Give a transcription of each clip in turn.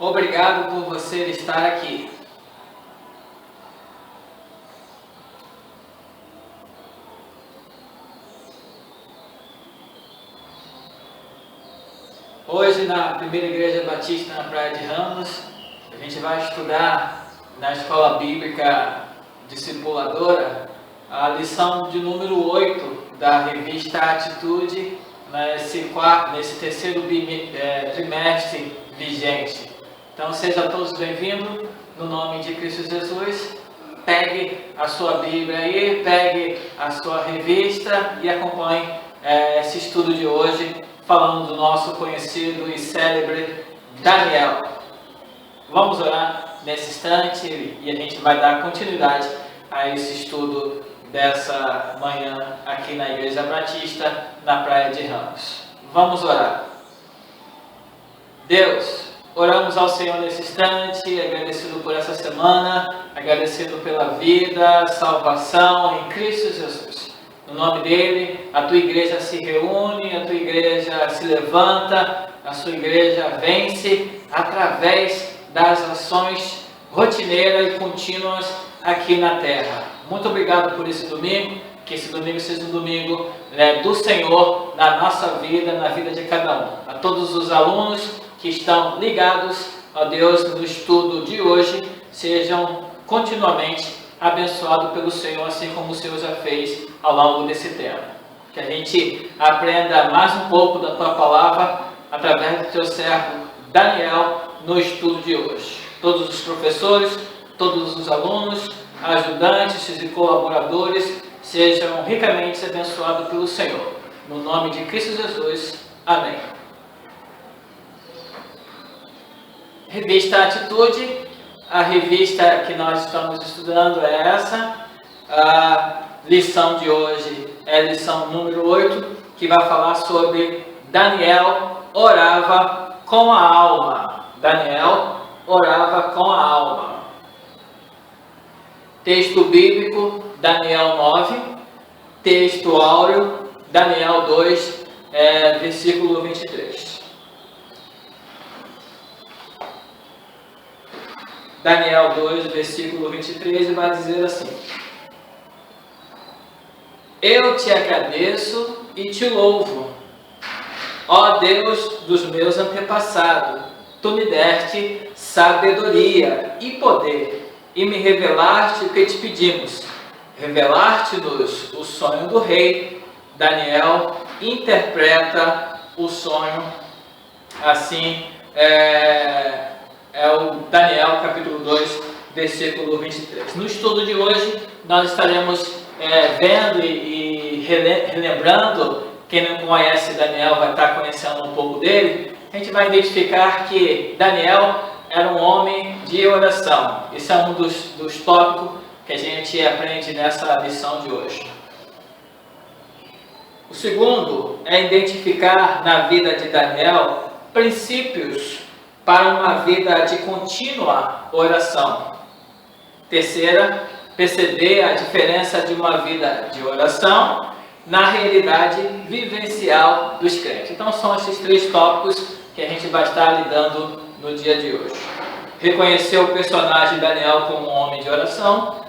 Obrigado por você estar aqui. Hoje, na Primeira Igreja Batista na Praia de Ramos, a gente vai estudar na Escola Bíblica Discipuladora a lição de número 8 da revista Atitude, nesse terceiro trimestre vigente. Então sejam todos bem-vindos, no nome de Cristo Jesus. Pegue a sua Bíblia aí, pegue a sua revista e acompanhe esse estudo de hoje, falando do nosso conhecido e célebre Daniel. Vamos orar nesse instante e a gente vai dar continuidade a esse estudo dessa manhã aqui na Igreja Batista, na Praia de Ramos. Vamos orar. Deus, oramos ao Senhor nesse instante, agradecido por essa semana, agradecido pela vida, salvação em Cristo Jesus. No nome dele, a tua igreja se reúne, a tua igreja se levanta, a sua igreja vence através das ações rotineiras e contínuas aqui na terra. Muito obrigado por esse domingo, que esse domingo seja um domingo do Senhor na nossa vida, na vida de cada um. A todos os alunos que estão ligados a Deus no estudo de hoje, sejam continuamente abençoados pelo Senhor, assim como o Senhor já fez ao longo desse tempo. Que a gente aprenda mais um pouco da tua palavra através do teu servo Daniel no estudo de hoje. Todos os professores, todos os alunos, ajudantes e colaboradores sejam ricamente abençoados pelo Senhor. No nome de Cristo Jesus. Amém. Revista Atitude. A revista que nós estamos estudando é essa. A lição de hoje é a lição número 8, que vai falar sobre Daniel orava com a alma. Daniel orava com a alma. Texto bíblico, Daniel 9. Texto áureo, Daniel 2, versículo 23. Daniel 2, versículo 23, vai dizer assim: Eu te agradeço e te louvo, ó Deus dos meus antepassados, tu me deste sabedoria e poder, e me revelaste o que te pedimos. Revelaste-nos o sonho do rei. Daniel interpreta o sonho assim, o Daniel capítulo 2, versículo 23. No estudo de hoje, nós estaremos vendo e relembrando. Quem não conhece Daniel vai estar conhecendo um pouco dele. A gente vai identificar que Daniel era um homem de oração. Esse é um dos tópicos que a gente aprende nessa lição de hoje. O segundo é identificar na vida de Daniel princípios para uma vida de contínua oração. Terceira, perceber a diferença de uma vida de oração na realidade vivencial dos crentes. Então são esses três tópicos que a gente vai estar lidando no dia de hoje. Reconhecer o personagem Daniel como um homem de oração,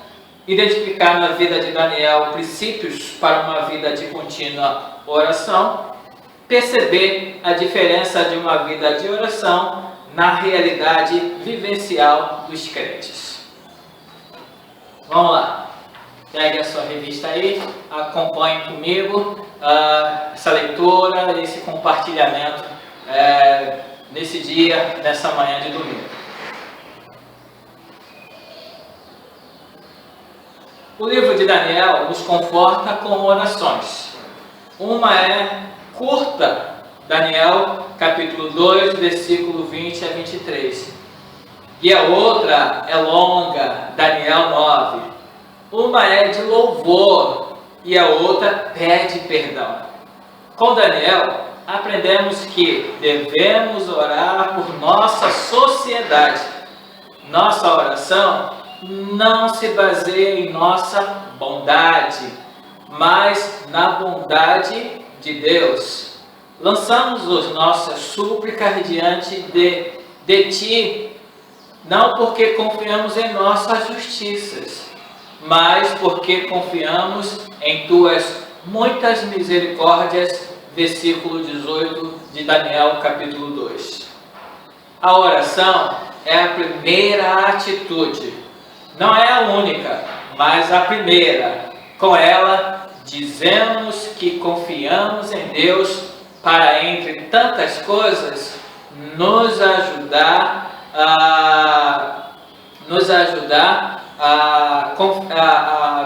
identificar na vida de Daniel princípios para uma vida de contínua oração, perceber a diferença de uma vida de oração na realidade vivencial dos crentes. Vamos lá. Pegue a sua revista aí, acompanhe comigo essa leitura, esse compartilhamento nesse dia, nessa manhã de domingo. O livro de Daniel nos conforta com orações. Uma é curta, Daniel capítulo 2, versículo 20 a 23. E a outra é longa, Daniel 9. Uma é de louvor e a outra pede perdão. Com Daniel, aprendemos que devemos orar por nossa sociedade. Nossa oração não se baseia em nossa bondade, mas na bondade de Deus. Lançamos as nossas súplicas diante de ti, não porque confiamos em nossas justiças, mas porque confiamos em tuas muitas misericórdias. Versículo 18 de Daniel, capítulo 2. A oração é a primeira atitude, não é a única, mas a primeira. Com ela, dizemos que confiamos em Deus para, entre tantas coisas, nos ajudar a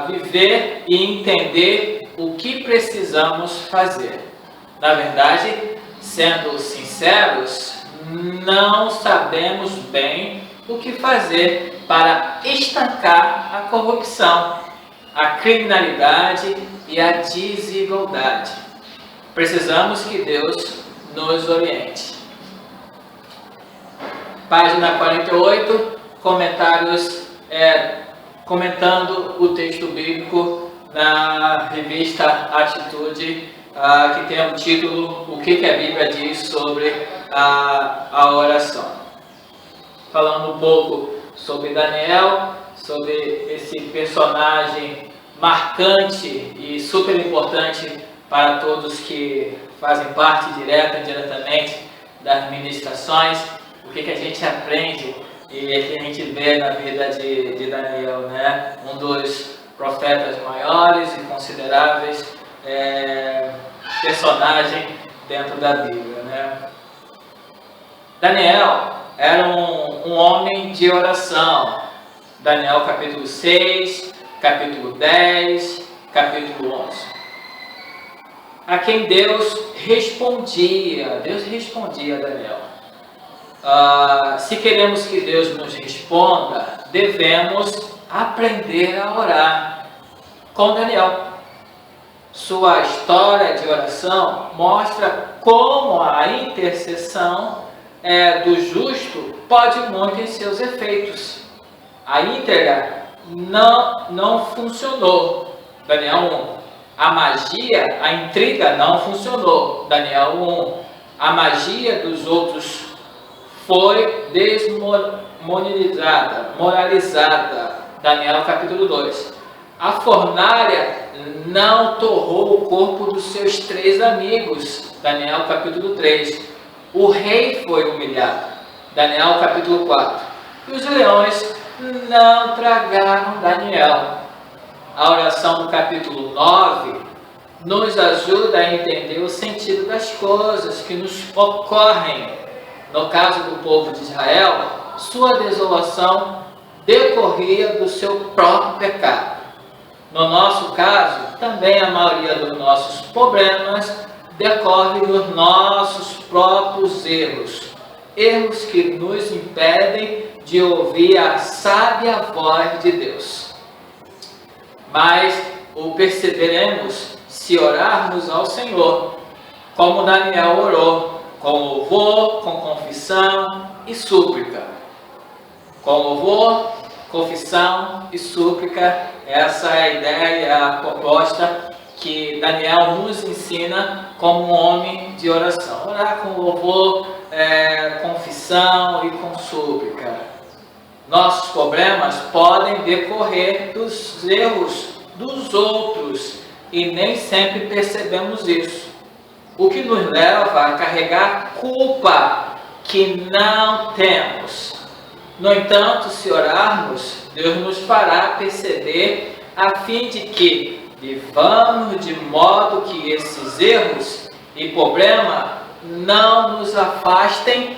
viver e entender o que precisamos fazer. Na verdade, sendo sinceros, não sabemos bem o que fazer para estancar a corrupção, a criminalidade e a desigualdade. Precisamos que Deus nos oriente. Página 48, comentários comentando o texto bíblico na revista Atitude, que tem o título O que a Bíblia diz sobre a oração. Falando um pouco sobre Daniel, sobre esse personagem marcante e super importante para todos que fazem parte direta e indiretamente das ministrações. O que a gente aprende e que a gente vê na vida de Daniel, né? Um dos profetas maiores e consideráveis personagem dentro da Bíblia, né? Daniel era um homem de oração. Daniel capítulo 6, capítulo 10, capítulo 11. A quem Deus respondia a Daniel. Se queremos que Deus nos responda, devemos aprender a orar com Daniel. Sua história de oração mostra como a intercessão do justo pode muito em seus efeitos. A íntegra não funcionou. Daniel 1. A magia, a intriga não funcionou. Daniel 1. A magia dos outros foi moralizada. Daniel capítulo 2. A fornalha não torrou o corpo dos seus 3 amigos. Daniel capítulo 3. O rei foi humilhado. Daniel capítulo 4. E os leões não tragaram Daniel. A oração do capítulo 9 nos ajuda a entender o sentido das coisas que nos ocorrem. No caso do povo de Israel, sua desolação decorria do seu próprio pecado. No nosso caso, também a maioria dos nossos problemas decorre dos nossos próprios erros. Erros que nos impedem de ouvir a sábia voz de Deus. Mas o perceberemos se orarmos ao Senhor, como Daniel orou, com louvor, com confissão e súplica. Com louvor, confissão e súplica, essa é a ideia, a proposta que Daniel nos ensina como um homem de oração. Orar com louvor, confissão e com súplica. Nossos problemas podem decorrer dos erros dos outros e nem sempre percebemos isso, o que nos leva a carregar culpa que não temos. No entanto, se orarmos, Deus nos fará perceber a fim de que vivamos de modo que esses erros e problemas não nos afastem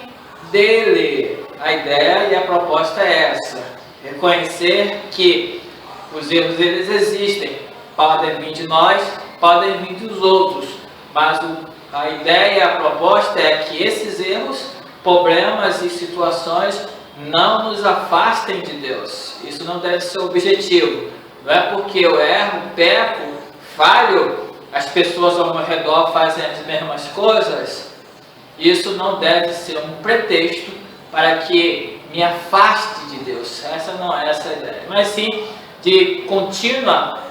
dele. A ideia e a proposta é essa: reconhecer que os erros eles existem, podem vir de nós, podem vir dos outros, mas a ideia e a proposta é que esses erros, problemas e situações não nos afastem de Deus. Isso não deve ser o objetivo. Não é porque eu erro, peco, falho, as pessoas ao meu redor fazem as mesmas coisas. Isso não deve ser um pretexto para que me afaste de Deus. Essa não é essa a ideia. Mas sim de contínua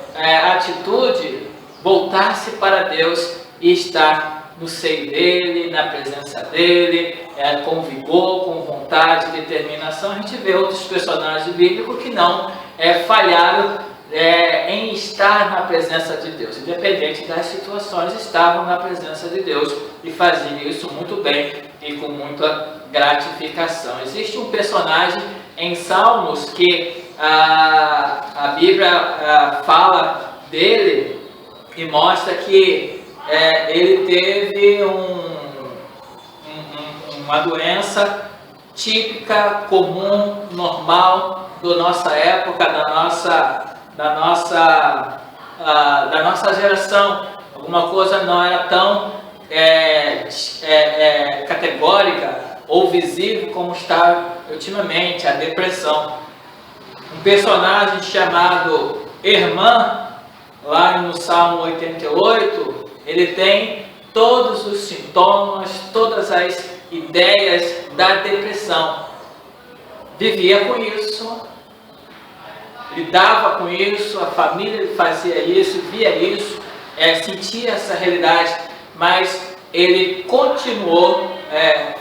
atitude, voltar-se para Deus e estar no seio dele, na presença dele, com vigor, com vontade, determinação. A gente vê outros personagens bíblicos que não falharam em estar na presença de Deus, independente das situações, estavam na presença de Deus e faziam isso muito bem e com muita gratificação. Existe um personagem em Salmos que a Bíblia fala dele e mostra que ele teve uma doença típica, comum, normal da nossa época, da nossa geração. Alguma coisa não era tão categórica ou visível como está ultimamente, a depressão. Um personagem chamado Hermã, lá no Salmo 88, ele tem todos os sintomas, todas as ideias da depressão. Vivia com isso, lidava com isso, a família fazia isso, via isso, sentia essa realidade, mas ele continuou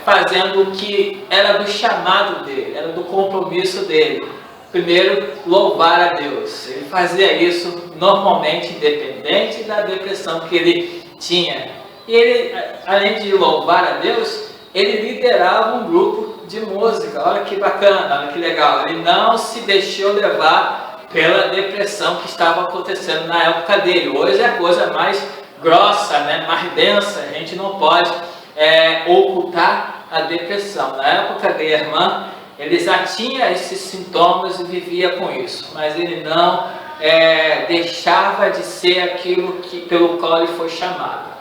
fazendo o que era do chamado dele, era do compromisso dele. Primeiro, louvar a Deus. Ele fazia isso normalmente, independente da depressão que ele tinha. E ele, além de louvar a Deus, ele liderava um grupo de música. Olha que bacana, olha que legal. Ele não se deixou levar pela depressão que estava acontecendo na época dele. Hoje é a coisa mais grossa, mais densa. A gente não pode ocultar a depressão. Na época da irmã, ele já tinha esses sintomas e vivia com isso, mas ele não deixava de ser aquilo pelo qual ele foi chamado.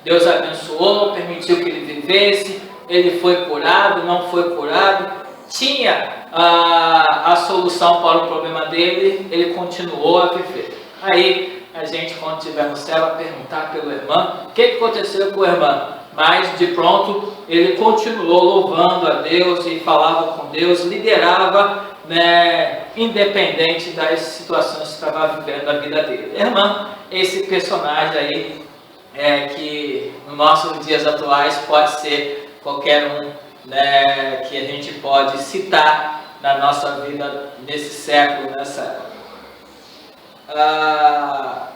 Deus abençoou, permitiu que ele vivesse, ele foi curado, não foi curado, tinha a solução para o problema dele, ele continuou a viver. Aí a gente, quando estiver no céu, vai perguntar pelo irmão o que aconteceu com o irmão. Mas de pronto ele continuou louvando a Deus e falava com Deus, liderava, independente das situações que estava vivendo a vida dele. Irmã, esse personagem aí que nos nossos dias atuais pode ser qualquer um, que a gente pode citar na nossa vida nesse século, nessa época.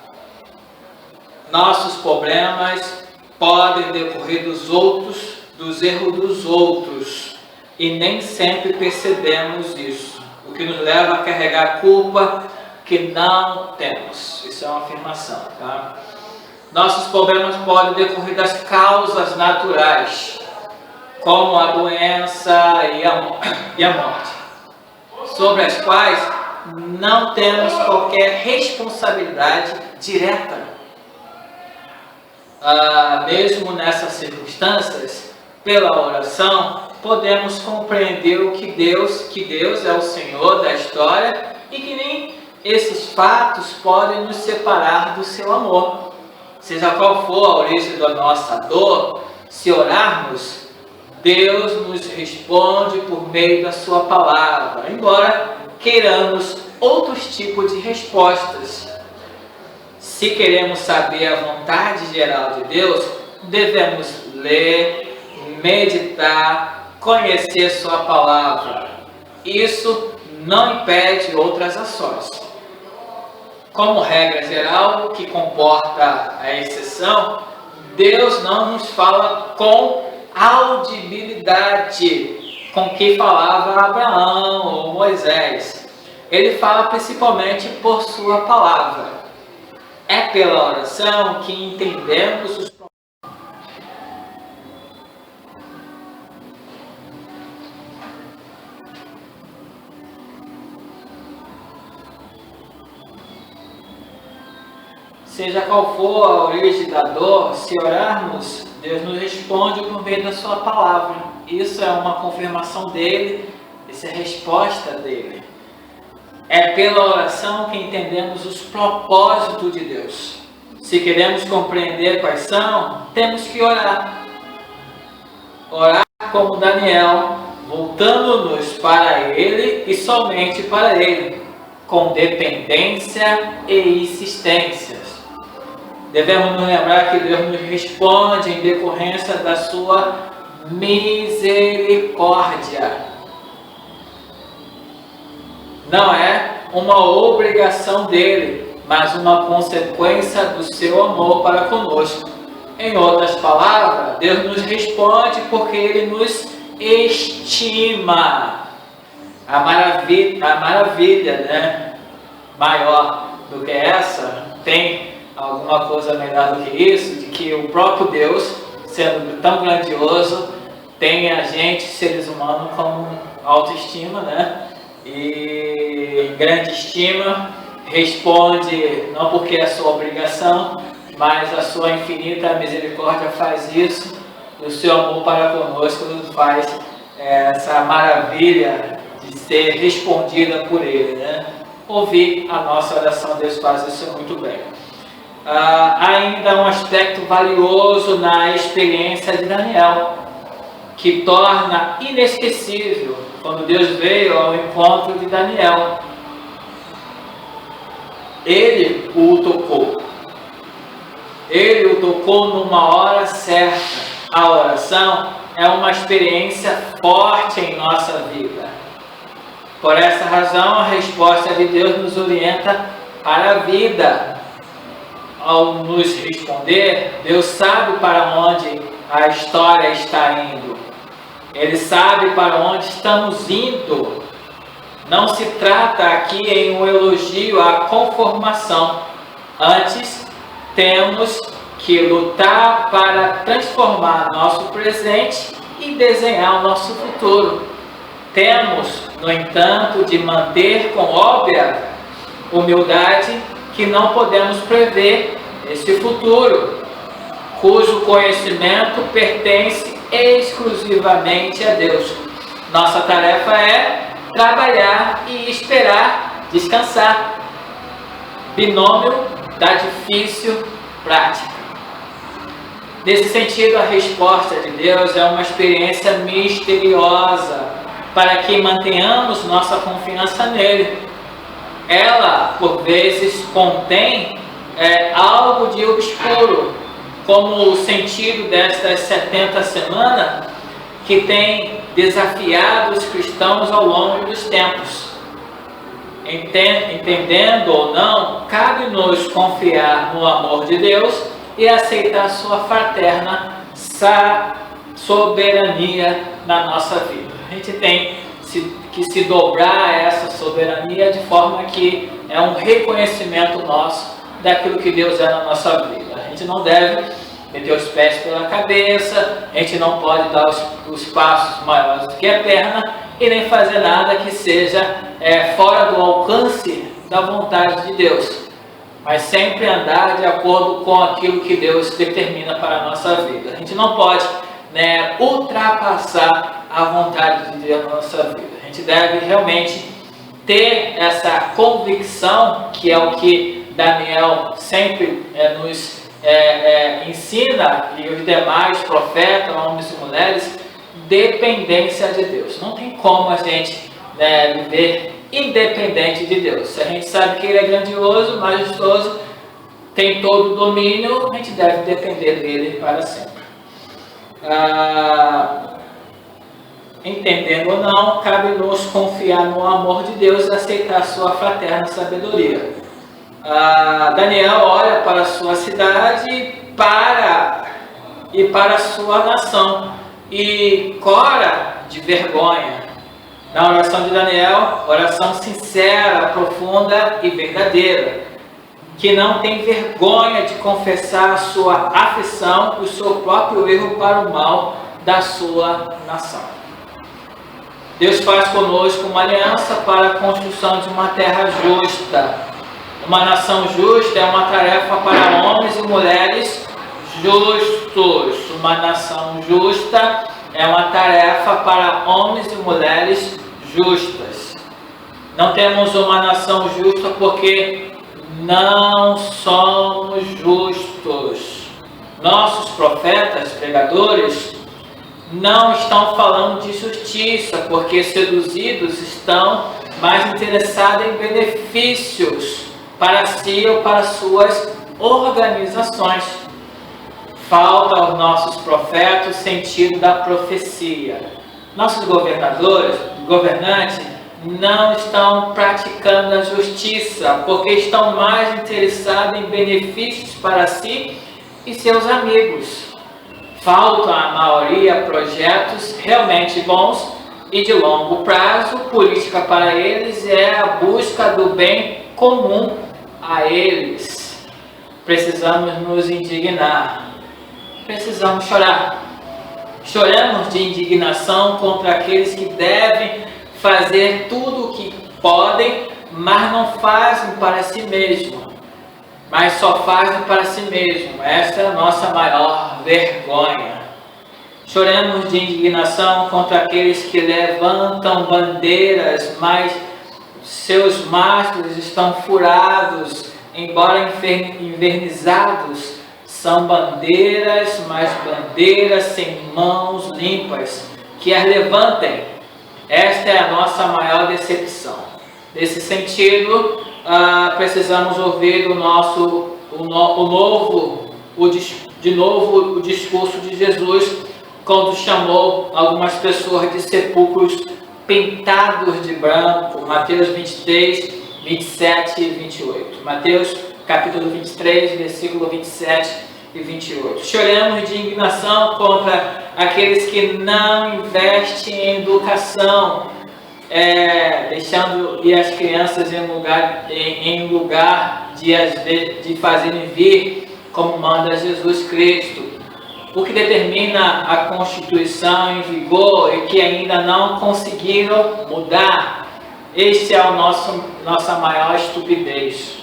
Nossos problemas podem decorrer dos erros dos outros, e nem sempre percebemos isso, o que nos leva a carregar culpa que não temos. Isso é uma afirmação, tá? Nossos problemas podem decorrer das causas naturais, como a doença e a morte, sobre as quais não temos qualquer responsabilidade direta. Mesmo nessas circunstâncias, pela oração, podemos compreender que Deus é o Senhor da história e que nem esses fatos podem nos separar do seu amor. Seja qual for a origem da nossa dor, se orarmos, Deus nos responde por meio da sua palavra, embora queiramos outros tipos de respostas. Se queremos saber a vontade geral de Deus, devemos ler, meditar, conhecer sua palavra. Isso não impede outras ações. Como regra geral, que comporta a exceção, Deus não nos fala com audibilidade com que falava Abraão ou Moisés. Ele fala principalmente por sua palavra. É pela oração que entendemos os problemas. Seja qual for a origem da dor, se orarmos, Deus nos responde por meio da sua palavra. Isso é uma confirmação dele, isso é a resposta dele. É pela oração que entendemos os propósitos de Deus. Se queremos compreender quais são, temos que orar. Orar como Daniel, voltando-nos para Ele e somente para Ele, com dependência e insistência. Devemos nos lembrar que Deus nos responde em decorrência da sua misericórdia. Não é uma obrigação dele, mas uma consequência do seu amor para conosco. Em outras palavras, Deus nos responde porque Ele nos estima. A maravilha, né? Maior do que essa, tem alguma coisa melhor do que isso, de que o próprio Deus, sendo tão grandioso, tem a gente, seres humanos, como autoestima, né? E grande estima, responde não porque é a sua obrigação, mas a sua infinita misericórdia faz isso, e o seu amor para conosco nos faz essa maravilha de ser respondida por Ele, né? Ouvir a nossa oração, Deus faz isso muito bem. Ainda um aspecto valioso na experiência de Daniel, que torna inesquecível quando Deus veio ao encontro de Daniel. Ele o tocou. Ele o tocou numa hora certa. A oração é uma experiência forte em nossa vida. Por essa razão, a resposta de Deus nos orienta para a vida. Ao nos responder, Deus sabe para onde a história está indo. Ele sabe para onde estamos indo. Não se trata aqui em um elogio à conformação. Antes, temos que lutar para transformar nosso presente e desenhar o nosso futuro. Temos, no entanto, de manter com óbvia humildade que não podemos prever esse futuro, cujo conhecimento pertence exclusivamente a Deus. Nossa tarefa é trabalhar e esperar descansar. Binômio da difícil prática. Nesse sentido, a resposta de Deus é uma experiência misteriosa para que mantenhamos nossa confiança nele. Ela, por vezes, contém algo de obscuro, como o sentido destas 70 semanas que tem desafiado os cristãos ao longo dos tempos. Entendendo ou não, cabe-nos confiar no amor de Deus e aceitar sua fraterna soberania na nossa vida. A gente tem que se dobrar a essa soberania de forma que é um reconhecimento nosso daquilo que Deus é na nossa vida. A gente não deve meter os pés pela cabeça, a gente não pode dar os passos maiores do que a perna e nem fazer nada que seja fora do alcance da vontade de Deus, mas sempre andar de acordo com aquilo que Deus determina para a nossa vida. A gente não pode ultrapassar a vontade de Deus na nossa vida. A gente deve realmente ter essa convicção, que é o que Daniel sempre nos ensina, e os demais profetas, homens e mulheres, dependência de Deus. Não tem como a gente viver independente de Deus. Se a gente sabe que Ele é grandioso, majestoso, tem todo o domínio, a gente deve depender dele para sempre. Entendendo ou não, cabe-nos confiar no amor de Deus e aceitar sua fraterna sabedoria. Daniel olha para a sua cidade e para a sua nação e cora de vergonha. Na oração de Daniel, oração sincera, profunda e verdadeira, que não tem vergonha de confessar a sua aflição e o seu próprio erro para o mal da sua nação. Deus faz conosco uma aliança para a construção de uma terra justa. Uma nação justa é uma tarefa para homens e mulheres justos. Uma nação justa é uma tarefa para homens e mulheres justas. Não temos uma nação justa porque não somos justos. Nossos profetas, pregadores, não estão falando de justiça, porque seduzidos estão mais interessados em benefícios para si ou para suas organizações. Falta aos nossos profetas o sentido da profecia. Nossos governantes, não estão praticando a justiça, porque estão mais interessados em benefícios para si e seus amigos. Faltam à maioria projetos realmente bons e de longo prazo. Política para eles é a busca do bem comum a eles. Precisamos nos indignar. Precisamos chorar. Choramos de indignação contra aqueles que devem fazer tudo o que podem, mas não fazem para si mesmo. Mas só fazem para si mesmo. Esta é a nossa maior vergonha. Choramos de indignação contra aqueles que levantam bandeiras, mas seus mastros estão furados, embora envernizados. São bandeiras, mas bandeiras sem mãos limpas, que as levantem. Esta é a nossa maior decepção. Nesse sentido, precisamos ouvir de novo o discurso de Jesus, quando chamou algumas pessoas de sepulcros pintados de branco. Mateus 23, 27 e 28. Mateus capítulo 23, versículo 27 e 28. Choramos de indignação contra aqueles que não investem em educação, deixando as crianças em lugar de fazerem vir como manda Jesus Cristo, o que determina a Constituição em vigor e que ainda não conseguiram mudar. Este é nossa maior estupidez.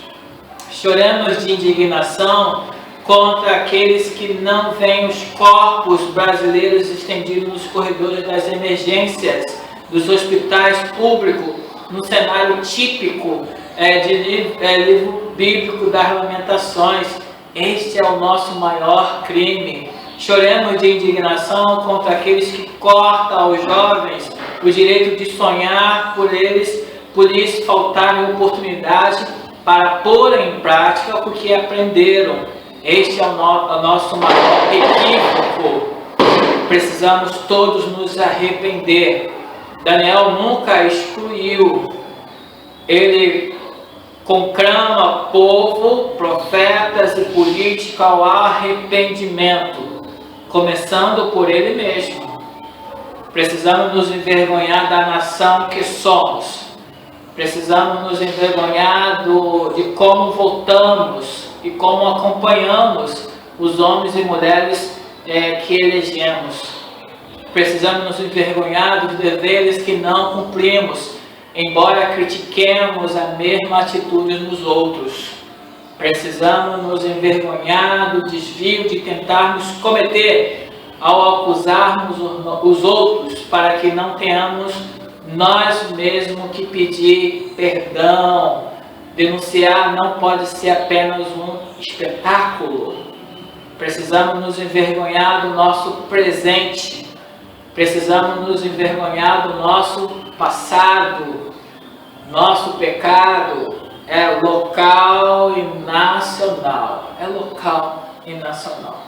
Choramos de indignação contra aqueles que não veem os corpos brasileiros estendidos nos corredores das emergências dos hospitais públicos, no cenário típico livro bíblico das Lamentações. Este é o nosso maior crime. Choremos de indignação contra aqueles que cortam aos jovens o direito de sonhar, por isso faltarem oportunidade para pôr em prática o que aprenderam. Este é o nosso maior equívoco. Precisamos todos nos arrepender. Daniel nunca excluiu. Ele conclama povo, profetas e políticos ao arrependimento, começando por ele mesmo. Precisamos nos envergonhar da nação que somos. Precisamos nos envergonhar de como votamos e como acompanhamos os homens e mulheres que elegemos. Precisamos nos envergonhar dos deveres que não cumprimos, embora critiquemos a mesma atitude nos outros. Precisamos nos envergonhar do desvio de tentarmos cometer ao acusarmos os outros, para que não tenhamos nós mesmos que pedir perdão. Denunciar não pode ser apenas um espetáculo. Precisamos nos envergonhar do nosso presente. Precisamos nos envergonhar do nosso passado. Nosso pecado é local e nacional. É local e nacional.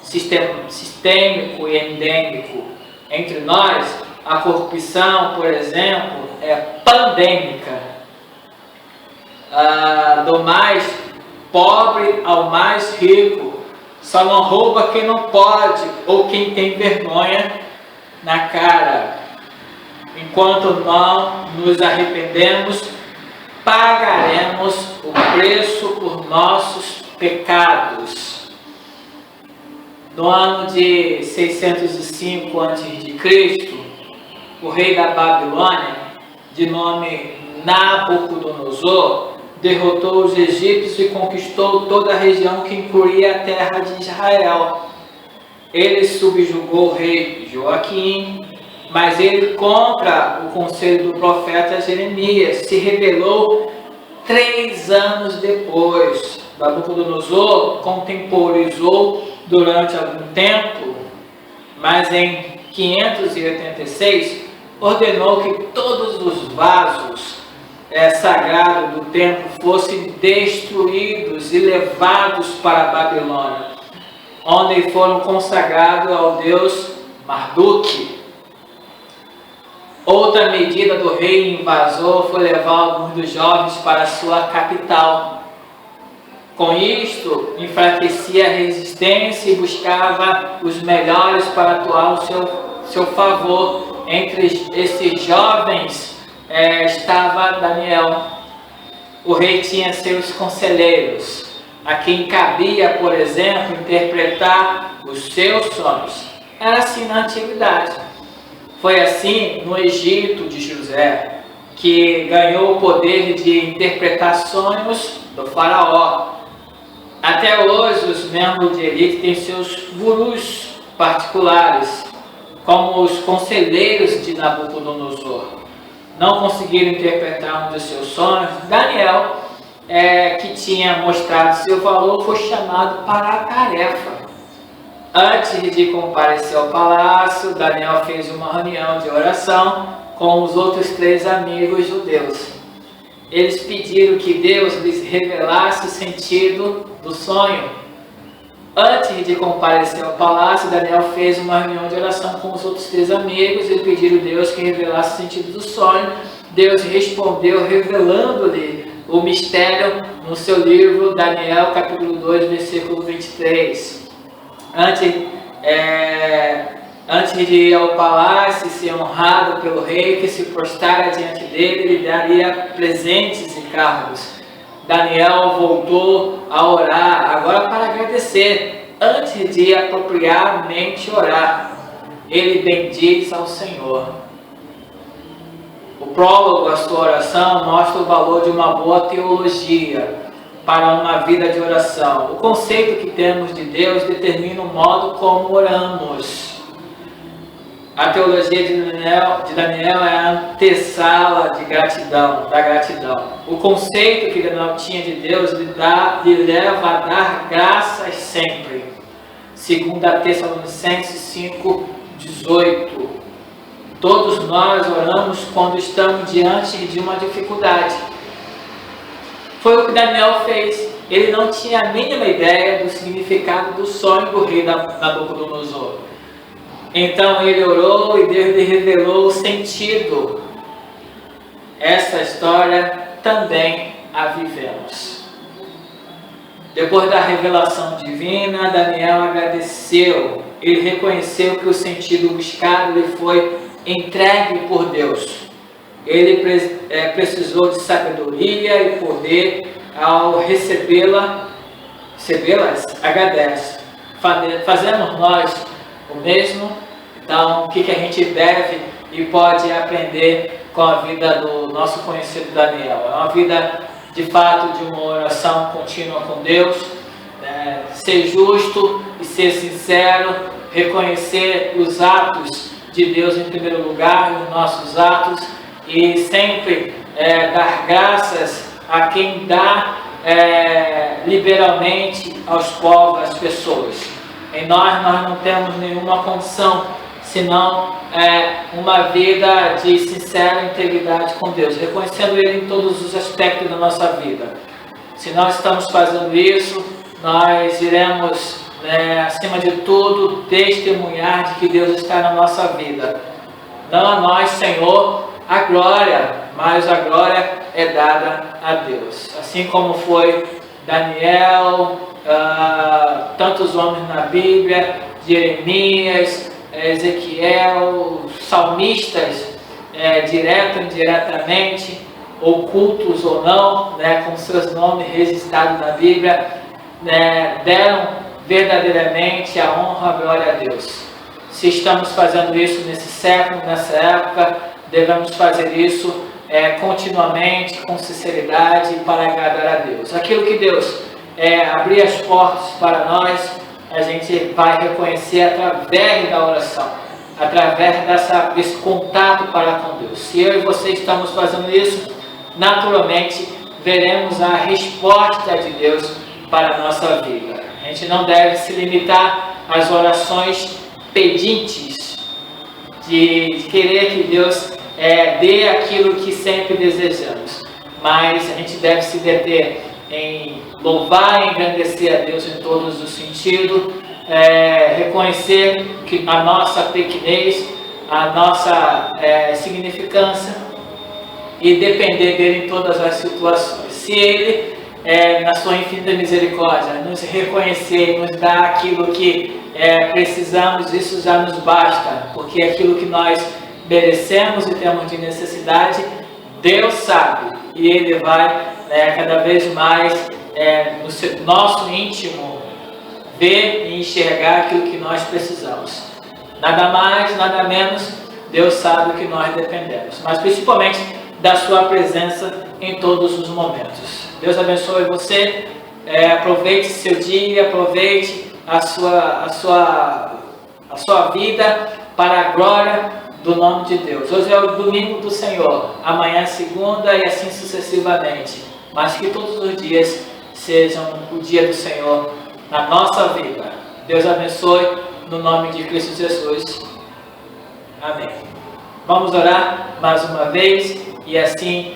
Sistêmico e endêmico. Entre nós, a corrupção, por exemplo, é pandêmica. Do mais pobre ao mais rico, só não rouba quem não pode ou quem tem vergonha na cara. Enquanto não nos arrependemos, pagaremos o preço por nossos pecados. No ano de 605 a.C., o rei da Babilônia, de nome Nabucodonosor, derrotou os egípcios e conquistou toda a região que incluía a terra de Israel. Ele subjugou o rei Joaquim, mas ele, contra o conselho do profeta Jeremias, se rebelou 3 anos depois. Nabucodonosor contemporizou durante algum tempo, mas em 586 ordenou que todos os vasos sagrados do templo fossem destruídos e levados para a Babilônia. onde foram consagrados ao deus Marduk. Outra medida do rei invasor foi levar alguns dos jovens para sua capital. Com isto, enfraquecia a resistência e buscava os melhores para atuar ao seu favor. Entre esses jovens estava Daniel. O rei tinha seus conselheiros, a quem cabia, por exemplo, interpretar os seus sonhos. Era assim na antiguidade. Foi assim no Egito de José, que ganhou o poder de interpretar sonhos do faraó. Até hoje, os membros de elite têm seus gurus particulares, como os conselheiros de Nabucodonosor. Não conseguiram interpretar um dos seus sonhos. Daniel, que tinha mostrado seu valor, foi chamado para a tarefa. Antes de comparecer ao palácio, Daniel fez uma reunião de oração com os outros 3 amigos judeus. Eles pediram que Deus lhes revelasse o sentido do sonho. Antes de comparecer ao palácio, Daniel fez uma reunião de oração com os outros 3 amigos e pediram a Deus que revelasse o sentido do sonho. Deus respondeu revelando-lhe o mistério no seu livro Daniel, capítulo 2, versículo 23. Antes de ir ao palácio e ser honrado pelo rei, que se prostara diante dele, ele daria presentes e cargos. Daniel voltou a orar, agora para agradecer. Antes de apropriadamente orar, ele bendiz ao Senhor. O prólogo à sua oração mostra o valor de uma boa teologia para uma vida de oração. O conceito que temos de Deus determina o modo como oramos. A teologia de Daniel é a antessala da gratidão. O conceito que Daniel tinha de Deus lhe leva a dar graças sempre. 2 Tessalonicenses 5:18. Todos nós oramos quando estamos diante de uma dificuldade. Foi o que Daniel fez. Ele não tinha a mínima ideia do significado do sonho do rei Nabucodonosor. Então ele orou e Deus lhe revelou o sentido. Essa história também a vivemos. Depois da revelação divina, Daniel agradeceu. Ele reconheceu que o sentido buscado lhe foi entregue por Deus. Ele precisou de sabedoria e poder. Ao recebê-las, agradece. Fazemos nós o mesmo? Então, o que a gente deve e pode aprender com a vida do nosso conhecido Daniel? É uma vida, de fato, de uma oração contínua com Deus, ser justo e ser sincero, reconhecer os atos de Deus em primeiro lugar, os nossos atos, e sempre dar graças a quem dá liberalmente aos povos, às pessoas. Em nós não temos nenhuma condição, senão uma vida de sincera integridade com Deus, reconhecendo Ele em todos os aspectos da nossa vida. Se nós estamos fazendo isso, nós iremos, acima de tudo, testemunhar de que Deus está na nossa vida. Não a nós, Senhor, a glória, mas a glória é dada a Deus. Assim como foi Daniel, tantos homens na Bíblia, Jeremias, Ezequiel, salmistas, direto ou indiretamente, ocultos ou não, com seus nomes registrados na Bíblia, deram verdadeiramente a honra, a glória a Deus. Se estamos fazendo isso nesse século, nessa época, devemos fazer isso continuamente, com sinceridade, para agradar a Deus. Aquilo que Deus abrir as portas para nós, a gente vai reconhecer através da oração, através desse contato para com Deus. Se eu e você estamos fazendo isso, naturalmente veremos a resposta de Deus para a nossa vida. A gente não deve se limitar às orações pedintes, de querer que Deus dê aquilo que sempre desejamos, mas a gente deve se deter em louvar e engrandecer a Deus em todos os sentidos, reconhecer que a nossa pequenez, a nossa significância e depender dele em todas as situações. Se ele, na sua infinita misericórdia, nos reconhecer e nos dar aquilo que precisamos, isso já nos basta, porque aquilo que nós merecemos e temos de necessidade, Deus sabe, e Ele vai cada vez mais no nosso íntimo ver e enxergar aquilo que nós precisamos. Nada mais, nada menos, Deus sabe o que nós dependemos, mas principalmente da sua presença em todos os momentos. Deus abençoe você, aproveite seu dia, aproveite a sua vida para a glória do nome de Deus. Hoje é o domingo do Senhor, amanhã é segunda e assim sucessivamente, mas que todos os dias sejam o dia do Senhor na nossa vida. Deus abençoe no nome de Cristo Jesus. Amém. Vamos orar mais uma vez e assim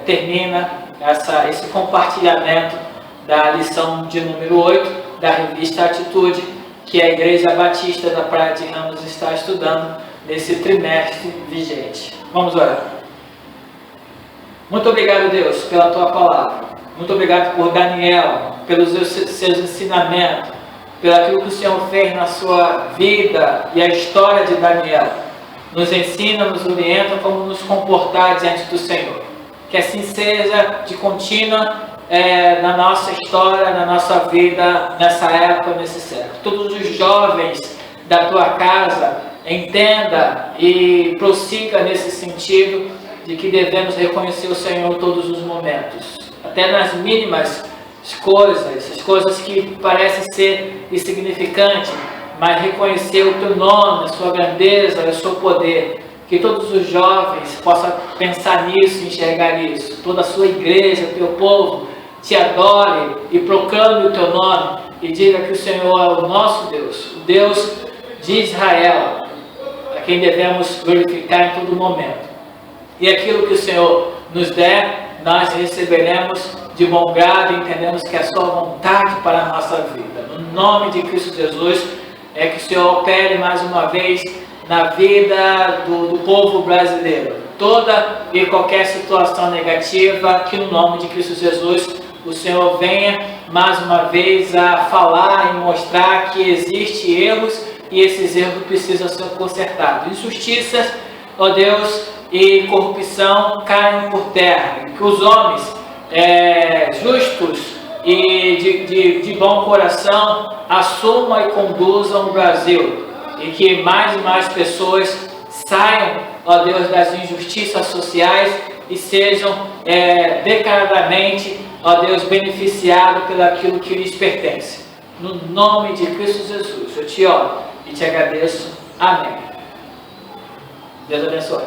termina esse compartilhamento da lição de número 8 da revista Atitude, que a Igreja Batista da Praia de Ramos está estudando nesse trimestre vigente. Vamos orar. Muito obrigado, Deus, pela Tua Palavra. Muito obrigado por Daniel, pelos seus ensinamentos, pelo aquilo que o Senhor fez na sua vida e a história de Daniel. Nos ensina, nos orienta como nos comportar diante do Senhor. Que assim seja de contínua na nossa história, na nossa vida, nessa época, nesse século. Todos os jovens da tua casa entenda e prossiga nesse sentido de que devemos reconhecer o Senhor em todos os momentos, até nas mínimas coisas, as coisas que parecem ser insignificantes, mas reconhecer o teu nome, a sua grandeza, o seu poder. Que todos os jovens possam pensar nisso, enxergar isso. Toda a sua igreja, o teu povo, te adore e proclame o teu nome e diga que o Senhor é o nosso Deus, o Deus de Israel, a quem devemos glorificar em todo momento. E aquilo que o Senhor nos der, nós receberemos de bom grado e entendemos que é a sua vontade para a nossa vida. No nome de Cristo Jesus, que o Senhor opere mais uma vez na vida do povo brasileiro. Toda e qualquer situação negativa, que no nome de Cristo Jesus, o Senhor venha mais uma vez a falar e mostrar que existem erros e esses erros precisam ser consertados. Injustiças, ó Deus, e corrupção caiam por terra. Que os homens justos e de bom coração assumam e conduzam o Brasil. E que mais e mais pessoas saiam, ó Deus, das injustiças sociais e sejam declaradamente, ó Deus, beneficiados pelo aquilo que lhes pertence. No nome de Cristo Jesus, eu te oro e te agradeço. Amém. Deus abençoe.